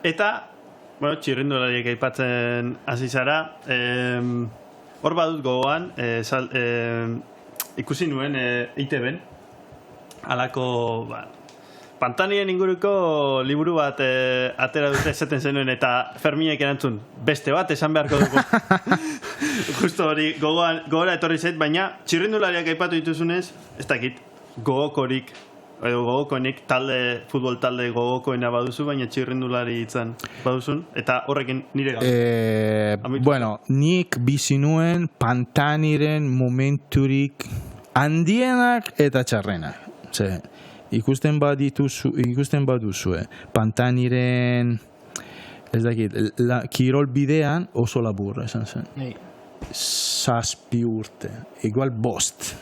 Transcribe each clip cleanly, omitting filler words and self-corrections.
Eta, bueno, txirrindulariek aipatzen hasi zara, hor badut gogoan, ikusi nuen ITB-en, halako, Pantanien inguruko liburu bat atera dute esaten zenuen eta Ferminek erantzun, beste bat esan beharko dugu. Justo hori gogora etorri zait, baina txirrindulariak aipatu dituzunez, ez dakit, gogokorik, edo gogokoenik futbol talde gogokoena baduzu, baina txirrindulari itzan baduzun, eta horrekin nire gau. Bueno, nik bizi nuen Pantaniren momenturik handienak eta txarrenak. Ikusten baduzue, Pantaniren, ez dakit, kirol bidean oso laburra esan zen. 7 urte, igual 5,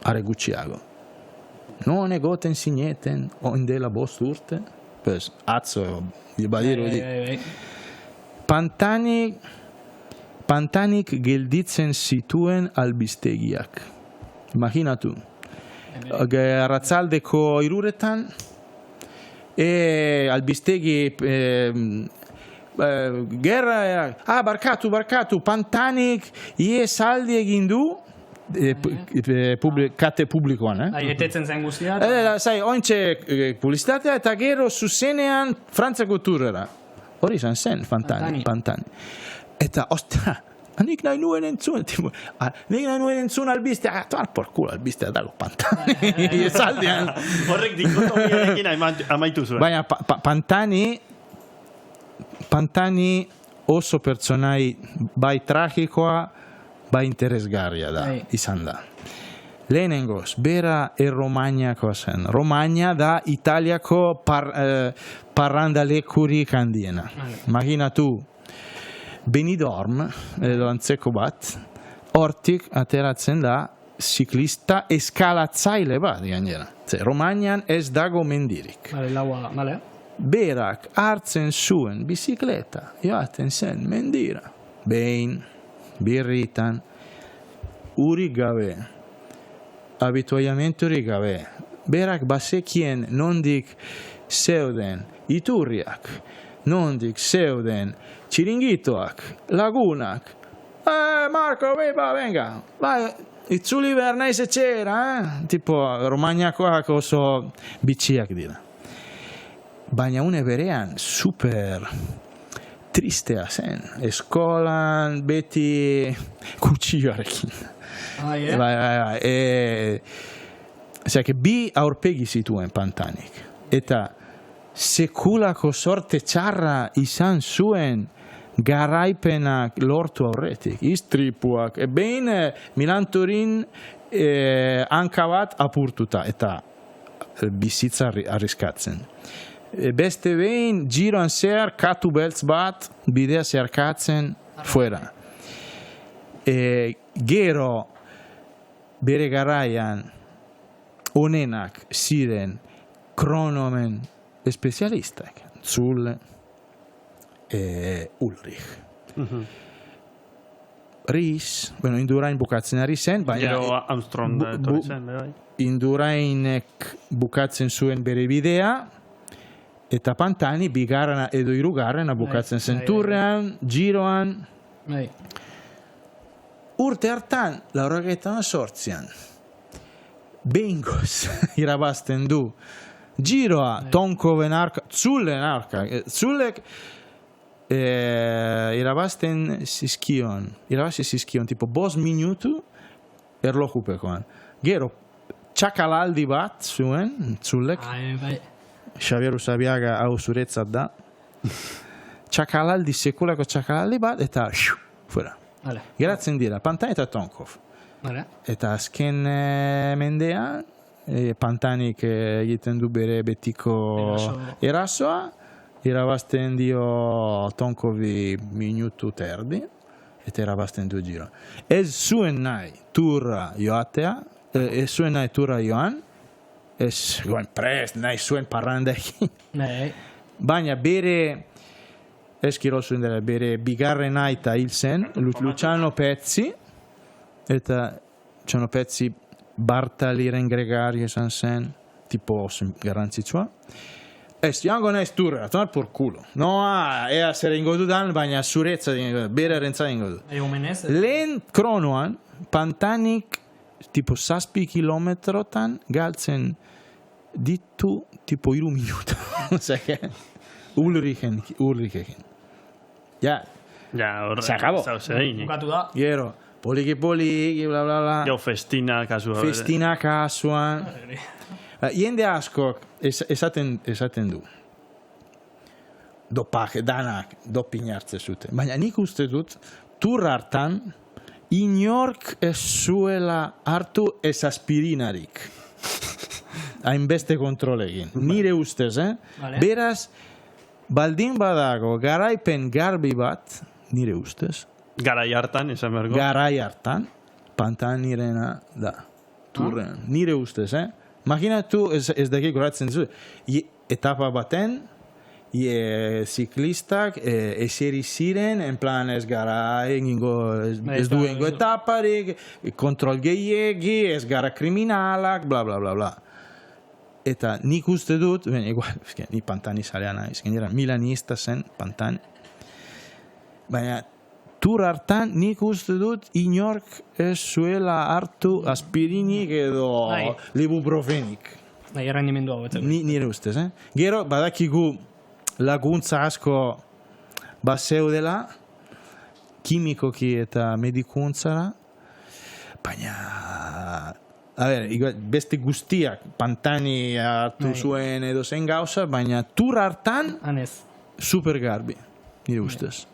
are gutxiago. Non egoten zineten, oindela 5 urte, pues, atzo, badiru di. Pantanik gelditzen zituen albistegiak. Imaginatu. Arratzaldeko 3:00 albistegi gerra era barkatu Pantanik saldi egin du kate publikoan etetzen zen guztia ointxe publizitatea eta gero zuzenean Frantziako turrera hori izan zen Pantani eta ostra nik nahi nuen entzun albistea, toar por culo albistea dago Pantani, esaldean. Horrek dikotomiarekin amaitu zuen. Baina Pantani oso pertsonai bai tragikoa, bai interesgarria da, izan da. Lehenengoz, bera Romagnakoa zen. Romagna da Italiako parrandalekurik handiena. Imaginatu, Benidorm, edo antzeko bat, hortik ateratzen da ziklista eskalatzaile bat, gainera. Romagnan ez dago mendirik. Berak hartzen zuen bizikleta, joaten zen mendira. Behin, birritan, urik gabe, habituaiamenturik gabe. Berak bazekien nondik zeuden iturriak, nondik zeuden txiringitoak, lagunak. Marco, venga. Itzuli behar naiz etxera, tipo, Romagnakoak oso bitxiak dira. Baina une berean, super tristea zen. Eskolan beti kutxioarekin. Bi aurpegi zituen Pantanik. Eta sekulako sorte txarra izan zuen garaipenak lortu aurretik, istripuak, behin Milan-Turin hanka bat apurtuta eta bizitza arriskatzen. Beste behin giroan zehar katu beltz bat bidea zeharkatzen fuera. Gero bere garaian onenak ziren kronomen espezialistak, Zulle, Ulrich. Ries, Indurain bukatzen ari zen, baina Armstrong Indurainek bukatzen zuen bere bidea, eta Pantani bigarrena edo hirugarrena bukatzen zen turrean, giroan. Urte hartan, 98an, behingoz irabazten du giroa Tonkoven arka, Zullen arka. Zullek irabazten zizkion, tipo 5 minutu erlojupekoan. Gero, txakalaldi bat zuen, Zullek. Xabier Usabiaga hau zuretzat da. Txakalaldi, sekulako txakalaldi bat, eta fuera. Geratzen dira, Pantani eta Tonkov. Eta azken mendean, Pantanik egiten du bere betiko erasoa, irabazten dio Tonkovi minutu terdi, eta irabazten du giro. Ez zuen nahi turra joatea, ez zuen nahi turra joan, ez goen prest, nahi zuen parrandekin. Baina bere, ez kirol zuen dela, bere bigarren aita hil zen, Luciano Pezzi, eta Luciano Pezzi Bartaliren gregario esan zen, tipo garrantzitsua. Ez, joango naiz turra, tomar por culo. Noa, ea zer ingo dudan, baina zuretza dingo, bere rentza dingo du. Lehen kronoan, pantanik, tipo 7 kilometrotan, galtzen ditu, tipo 3 minuta. Osea, Ulrikekin. Ja, se acabó. Bukatu da. Gero, poliki, bla, bla, bla. Gero festina kasua. Festina kasuan. Jende askok esaten du. Dopaje, danak, dopin hartze zuten. Baina nik uste dut, tur hartan, inork ez zuela hartu ez aspirinarik. Hainbeste kontrolegin. Nire ustez, Vale. Beraz, baldin badago garaipen garbi bat, nire ustez, Garai hartan, esan bergo. garai hartan, pantanirena da. Turren. Nire ustez, Imaginatu, ez dakik goratzen zu, etapa baten, ziklistak eseri ziren, en plan ez gara ez duengo etaparik, kontrol gehiegi, ez gara kriminalak, bla, bla, bla, bla. Eta nik uste dut, igual, ni pantani zalea naiz, gainera milanista zen pantani, baina tur hartan nik uste dut inork ez zuela hartu aspirinik edo ibuprofenik. Errendimendu hau. Nire ustez, Gero, badakigu laguntza asko bazeudela, kimikoki eta medikuntzara, baina, beste guztiak pantani hartu zuen edo zen gauza, baina tur hartan super garbi, nire ustez.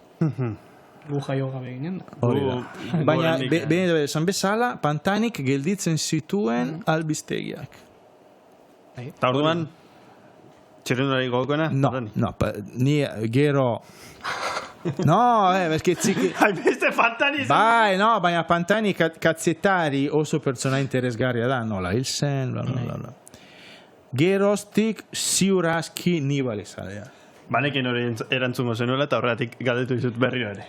Jaio gabe ginen. Baina, esan bezala, pantanik gelditzen zituen albistegiak. Eta orduan, txirrendulari gogoena? No, ni gero... No, eske txiki... Hainbeste pantani izan. Bai, no, baina pantani katzetari oso pertsona interesgarria da, nola hil zen, bla, bla, bla. Geroztik ziurazki nibalizadea. Banekin hori erantzungo zenuela eta horregatik galdetu dizut berriro ere.